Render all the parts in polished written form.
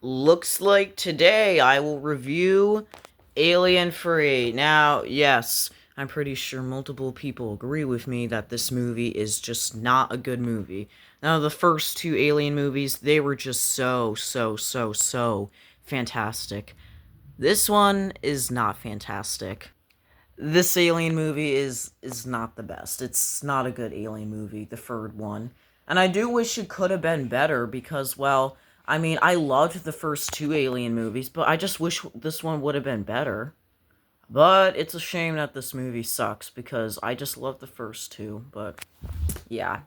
Looks like today I will review Alien Free. Now, yes, I'm pretty sure multiple people agree with me that this movie is just not a good movie. Now, the first two Alien movies, they were just so fantastic. This one is not fantastic. This Alien movie is not the best. It's not a good Alien movie, the third one. And I do wish it could have been better because, well, I mean, I loved the first two Alien movies, but I just wish this one would have been better. But it's a shame that this movie sucks because I just love the first two, but yeah.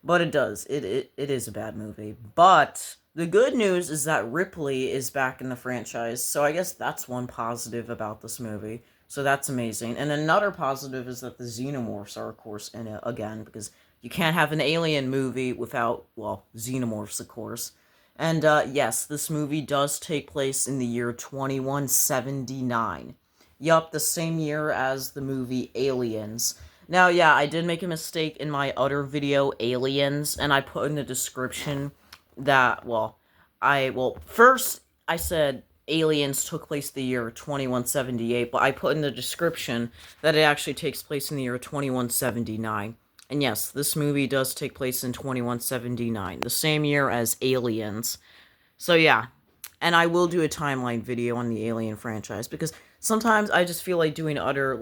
But it does. It is a bad movie. But the good news is that Ripley is back in the franchise, so I guess that's one positive about this movie. So that's amazing. And another positive is that the xenomorphs are, of course, in it again, because you can't have an alien movie without, well, xenomorphs, of course. And yes, this movie does take place in the year 2179. Yup, the same year as the movie Aliens. Now, yeah, I did make a mistake in my other video, Aliens, and I put in the description that, first I said Aliens took place the year 2178, but I put in the description that it actually takes place in the year 2179. And yes, this movie does take place in 2179, the same year as Aliens. So yeah, and I will do a timeline video on the Alien franchise because sometimes I just feel like doing other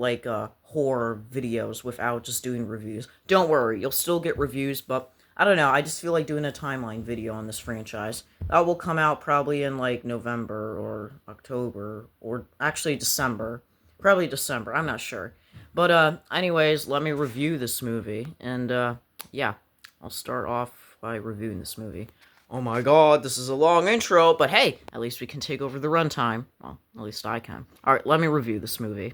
horror videos without just doing reviews. Don't worry, you'll still get reviews, but I don't know, I just feel like doing a timeline video on this franchise. That will come out probably in like November or October or actually December. Probably December, I'm not sure. But anyways, let me review this movie and yeah, I'll start off by reviewing this movie. Oh my god, this is a long intro, but hey, at least we can take over the runtime. Well, at least I can. Alright, let me review this movie.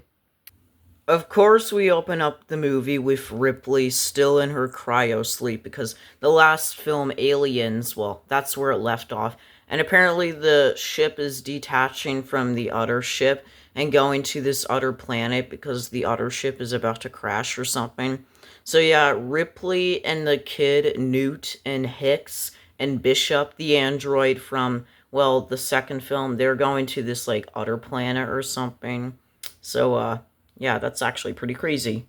Of course, we open up the movie with Ripley still in her cryo sleep because the last film, Aliens, well, that's where it left off. And apparently, the ship is detaching from the other ship and going to this other planet because the other ship is about to crash or something. So, yeah, Ripley and the kid, Newt and Hicks, and Bishop, the android from, well, the second film, they're going to this, like, other planet or something. So, yeah, that's actually pretty crazy.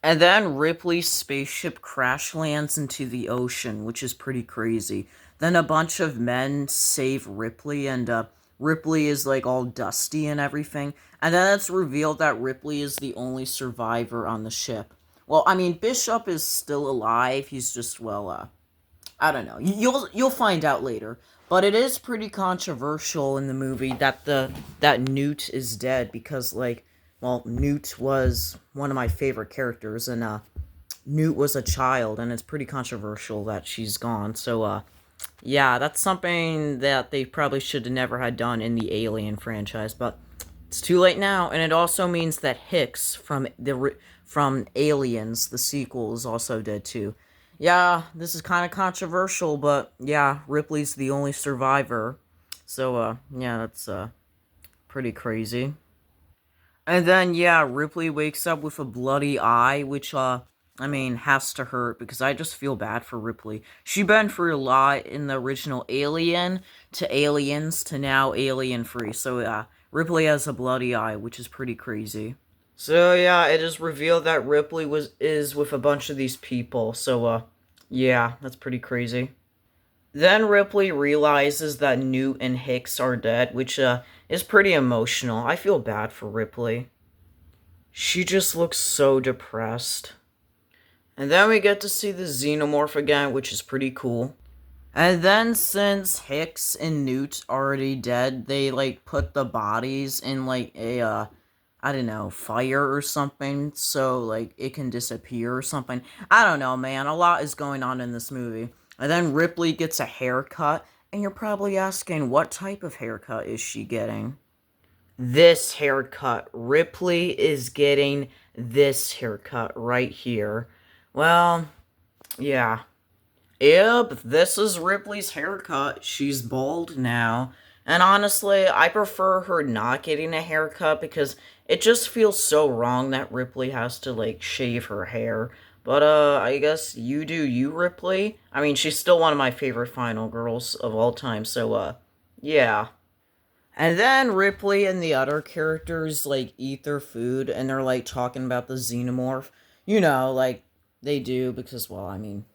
And then Ripley's spaceship crash lands into the ocean, which is pretty crazy. Then a bunch of men save Ripley, and Ripley is like all dusty and everything. And then it's revealed that Ripley is the only survivor on the ship. Well, I mean, Bishop is still alive. He's just, I don't know. You'll find out later. But it is pretty controversial in the movie that that Newt is dead because Newt was one of my favorite characters and Newt was a child and it's pretty controversial that she's gone. So yeah, that's something that they probably should have never had done in the Alien franchise, but it's too late now, and it also means that Hicks from Aliens, the sequel, is also dead too. Yeah, this is kind of controversial, but yeah, Ripley's the only survivor. So yeah, that's pretty crazy. And then yeah, Ripley wakes up with a bloody eye, which I mean, has to hurt because I just feel bad for Ripley. She been through a lot in the original Alien to Aliens to now Alien Free. So yeah, Ripley has a bloody eye, which is pretty crazy. So yeah, it is revealed that Ripley is with a bunch of these people. So yeah, that's pretty crazy. Then Ripley realizes that Newt and Hicks are dead, which is pretty emotional. I feel bad for Ripley. She just looks so depressed. And then we get to see the xenomorph again, which is pretty cool. And then since Hicks and Newt already dead, they like put the bodies in like a I don't know, fire or something so like it can disappear or something. I don't know, man. A lot is going on in this movie. And then Ripley gets a haircut, and you're probably asking what type of haircut is she getting? This haircut. Ripley is getting this haircut right here. Well, yeah. Yep, this is Ripley's haircut. She's bald now. And honestly, I prefer her not getting a haircut because it just feels so wrong that Ripley has to, like, shave her hair. But, I guess you do you, Ripley. I mean, she's still one of my favorite final girls of all time, so, Yeah. And then Ripley and the other characters like eat their food and they're like talking about the xenomorph. Like they do because, well, I mean,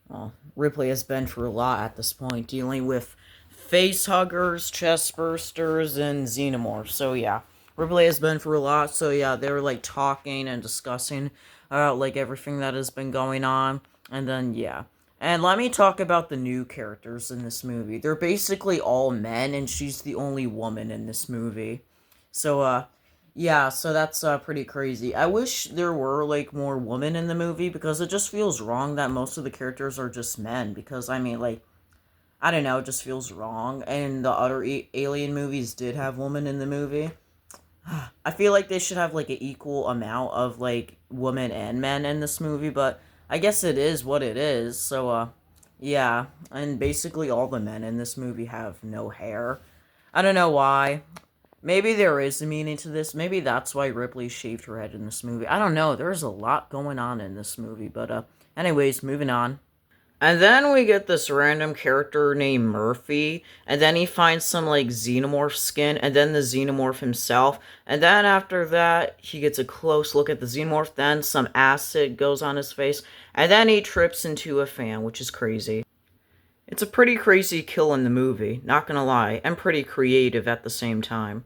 well, Ripley has been through a lot at this point, dealing with face huggers, chest bursters, and xenomorphs. So yeah, Ripley has been through a lot. So yeah, they were like talking and discussing like everything that has been going on, and then yeah. And let me talk about the new characters in this movie. They're basically all men, and she's the only woman in this movie. So yeah, so that's pretty crazy. I wish there were like more women in the movie because it just feels wrong that most of the characters are just men. Because I mean, like, I don't know, it just feels wrong. And the other Alien movies did have women in the movie. I feel like they should have like an equal amount of like women and men in this movie, but I guess it is what it is. So yeah, and basically all the men in this movie have no hair. I don't know why. Maybe there is a meaning to this. Maybe that's why Ripley shaved her head in this movie. I don't know. There's a lot going on in this movie, but anyways, moving on. And then we get this random character named Murphy, and then he finds some like xenomorph skin, and then the xenomorph himself, and then after that he gets a close look at the xenomorph, then some acid goes on his face, and then he trips into a fan, which is crazy. It's a pretty crazy kill in the movie, not gonna lie, and pretty creative at the same time.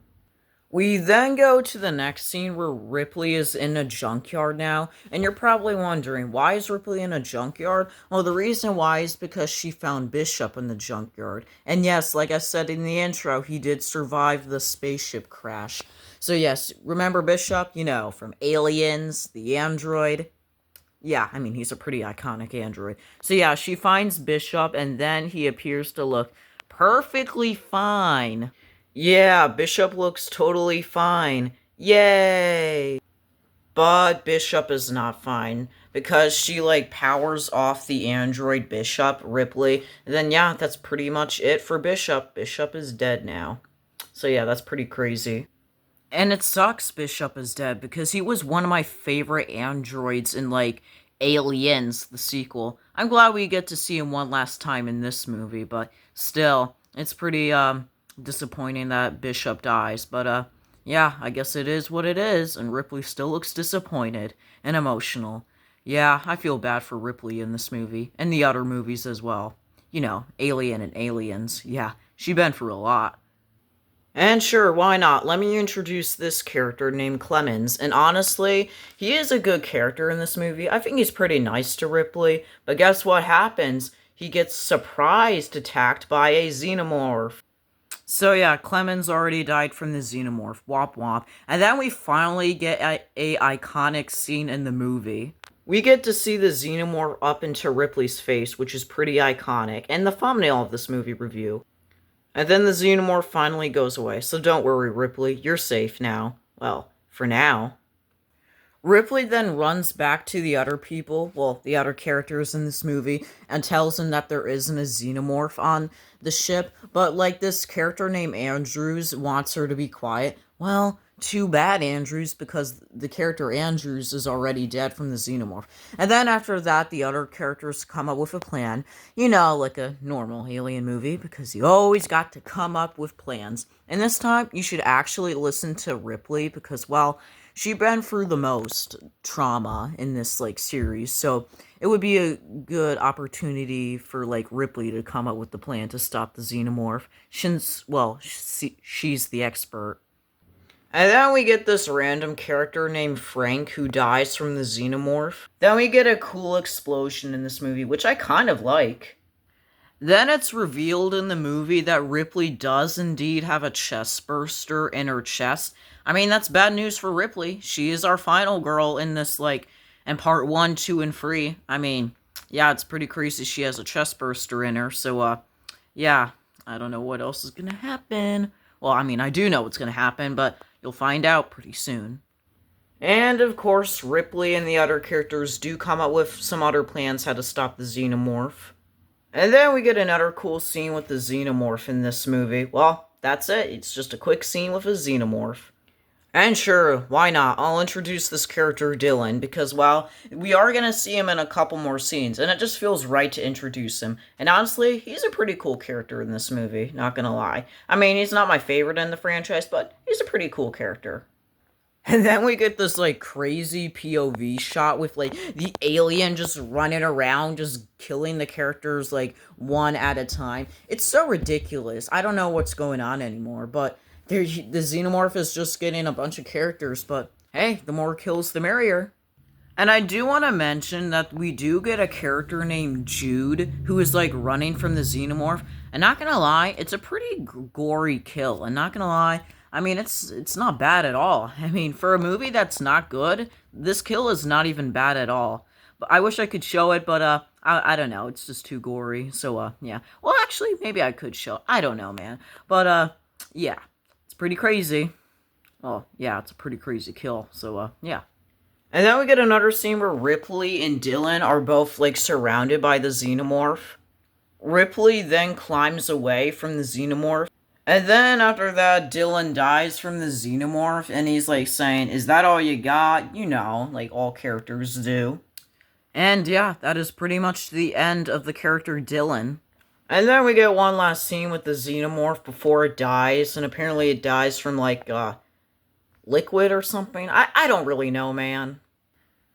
We then go to the next scene where Ripley is in a junkyard now, and you're probably wondering, why is Ripley in a junkyard? Well, the reason why is because she found Bishop in the junkyard. And yes, like I said in the intro, he did survive the spaceship crash. So yes, remember Bishop? From Aliens, the android. Yeah, I mean, he's a pretty iconic android. So yeah, she finds Bishop, and then he appears to look perfectly fine. Yeah, Bishop looks totally fine. Yay! But Bishop is not fine because she like powers off the android Bishop, Ripley. And then yeah, that's pretty much it for Bishop. Bishop is dead now. So yeah, that's pretty crazy. And it sucks Bishop is dead because he was one of my favorite androids in like Aliens, the sequel. I'm glad we get to see him one last time in this movie, but still, it's pretty disappointing that Bishop dies. But yeah, I guess it is what it is, and Ripley still looks disappointed and emotional. Yeah, I feel bad for Ripley in this movie and the other movies as well. Alien and Aliens. Yeah, she been through a lot. And sure, why not? Let me introduce this character named Clemens. And honestly, he is a good character in this movie. I think he's pretty nice to Ripley. But guess what happens? He gets surprised attacked by a xenomorph. So yeah, Clemens already died from the xenomorph. Womp womp. And then we finally get a iconic scene in the movie. We get to see the xenomorph up into Ripley's face, which is pretty iconic. And the thumbnail of this movie review. And then the xenomorph finally goes away, so don't worry, Ripley, you're safe now. Well, for now. Ripley then runs back to the other people, well, the other characters in this movie, and tells them that there isn't a xenomorph on the ship, but like this character named Andrews wants her to be quiet. Well, too bad, Andrews, because the character Andrews is already dead from the xenomorph. And then after that, the other characters come up with a plan, like a normal alien movie, because you always got to come up with plans. And this time, you should actually listen to Ripley, because, well, she been through the most trauma in this like series, so it would be a good opportunity for like Ripley to come up with the plan to stop the xenomorph, since well she's the expert. And then we get this random character named Frank who dies from the xenomorph. Then we get a cool explosion in this movie, which I kind of like. Then it's revealed in the movie that Ripley does indeed have a chest burster in her chest. I mean, that's bad news for Ripley. She is our final girl in this, like, in part 1, 2, and 3. I mean, yeah, it's pretty crazy she has a chest burster in her. So, yeah, I don't know what else is gonna happen. Well, I mean, I do know what's gonna happen, but you'll find out pretty soon. And, of course, Ripley and the other characters do come up with some other plans how to stop the xenomorph. And then we get another cool scene with the xenomorph in this movie. Well, that's it. It's just a quick scene with a xenomorph. And sure, why not? I'll introduce this character, Dylan, because, well, we are gonna see him in a couple more scenes, and it just feels right to introduce him. And honestly, he's a pretty cool character in this movie, not gonna lie. I mean, he's not my favorite in the franchise, but he's a pretty cool character. And then we get this, like, crazy POV shot with, like, the alien just running around, just killing the characters, like, one at a time. It's so ridiculous. I don't know what's going on anymore, but the Xenomorph is just getting a bunch of characters, but hey, the more kills, the merrier. And I do want to mention that we do get a character named Jude who is like running from the Xenomorph. And not gonna lie, it's a pretty gory kill. And not gonna lie, I mean it's not bad at all. I mean, for a movie that's not good, this kill is not even bad at all. But I wish I could show it, but I don't know, it's just too gory. So yeah. Well, actually, maybe I could show. I don't know, man. But yeah, it's pretty crazy. Oh yeah, it's a pretty crazy kill. So yeah. And then we get another scene where Ripley and Dylan are both, like, surrounded by the Xenomorph. Ripley then climbs away from the Xenomorph. And then after that, Dylan dies from the Xenomorph, and he's, like, saying, "Is that all you got?" You know, like all characters do. And yeah, that is pretty much the end of the character Dylan. And then we get one last scene with the Xenomorph before it dies, and apparently it dies from, like, liquid or something. I don't really know, man.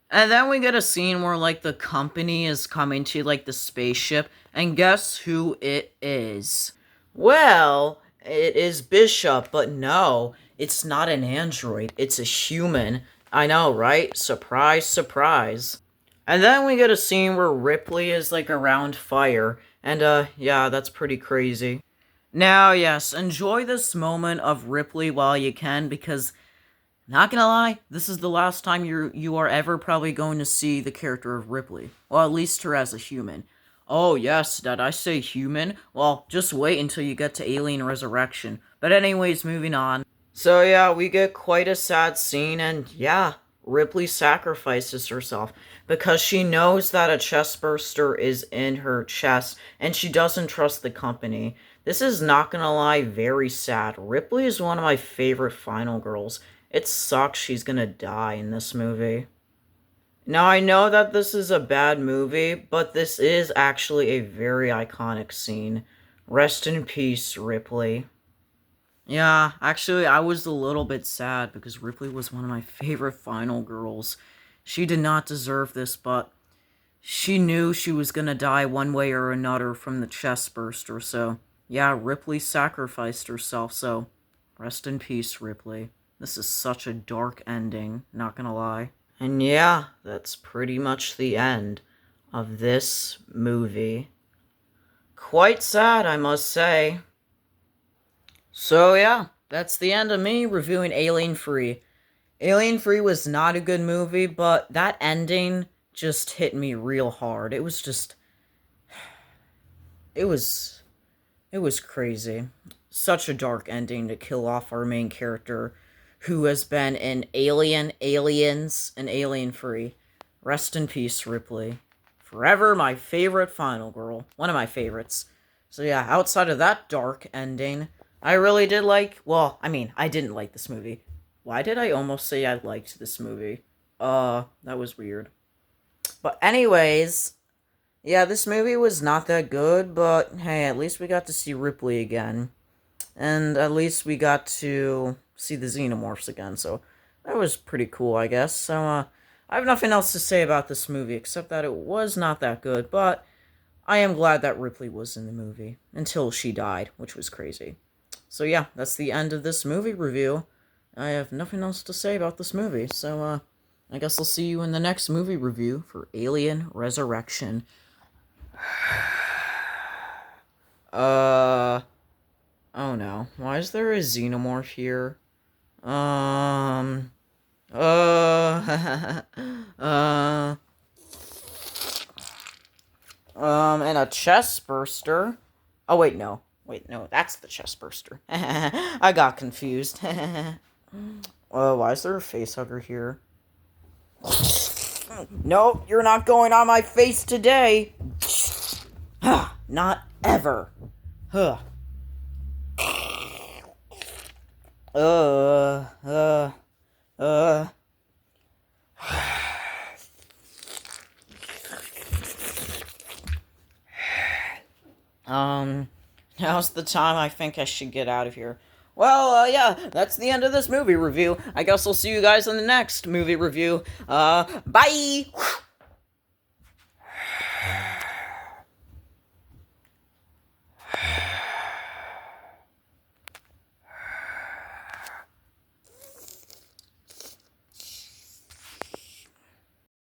And then we get a scene where, like, the company is coming to, like, the spaceship, and guess who it is? Well, it is Bishop, but no, it's not an android, it's a human. I know, right? Surprise, surprise. And then we get a scene where Ripley is, like, around fire, and, yeah, that's pretty crazy. Now, yes, enjoy this moment of Ripley while you can, because not gonna lie, this is the last time you are ever probably going to see the character of Ripley. Well, at least her as a human. Oh yes, did I say human? Well, just wait until you get to Alien Resurrection. But anyways, moving on. So yeah, we get quite a sad scene, and yeah, Ripley sacrifices herself because she knows that a chest burster is in her chest, and she doesn't trust the company. This is, not gonna lie, very sad. Ripley is one of my favorite final girls. It sucks she's gonna die in this movie. Now, I know that this is a bad movie, but this is actually a very iconic scene. Rest in peace, Ripley. Yeah, actually, I was a little bit sad because Ripley was one of my favorite final girls. She did not deserve this, but she knew she was gonna die one way or another from the chest burster, so yeah, Ripley sacrificed herself, so rest in peace, Ripley. This is such a dark ending, not gonna lie. And yeah, that's pretty much the end of this movie. Quite sad, I must say. So yeah, that's the end of me reviewing Alien Free. Alien Free was not a good movie, but that ending just hit me real hard. It was just... It was crazy. Such a dark ending to kill off our main character, who has been in Alien, Aliens, and Alien Free. Rest in peace, Ripley. Forever my favorite final girl. One of my favorites. So yeah, outside of that dark ending, I really did like... Well, I mean, I didn't like this movie. Why did I almost say I liked this movie? That was weird. But anyways, yeah, this movie was not that good, but hey, at least we got to see Ripley again. And at least we got to see the Xenomorphs again, so that was pretty cool, I guess. So, I have nothing else to say about this movie, except that it was not that good, but I am glad that Ripley was in the movie, until she died, which was crazy. So yeah, that's the end of this movie review. I have nothing else to say about this movie, so, I guess I'll see you in the next movie review for Alien Resurrection. Oh no, why is there a Xenomorph here? Uh, and a chest burster. Oh, wait, no. Wait, no, that's the chest burster. I got confused. Why is there a facehugger here? No, you're not going on my face today. Not ever. Huh. Uh... Now's the time I think I should get out of here. Well, yeah, that's the end of this movie review. I guess I'll see you guys in the next movie review. Bye!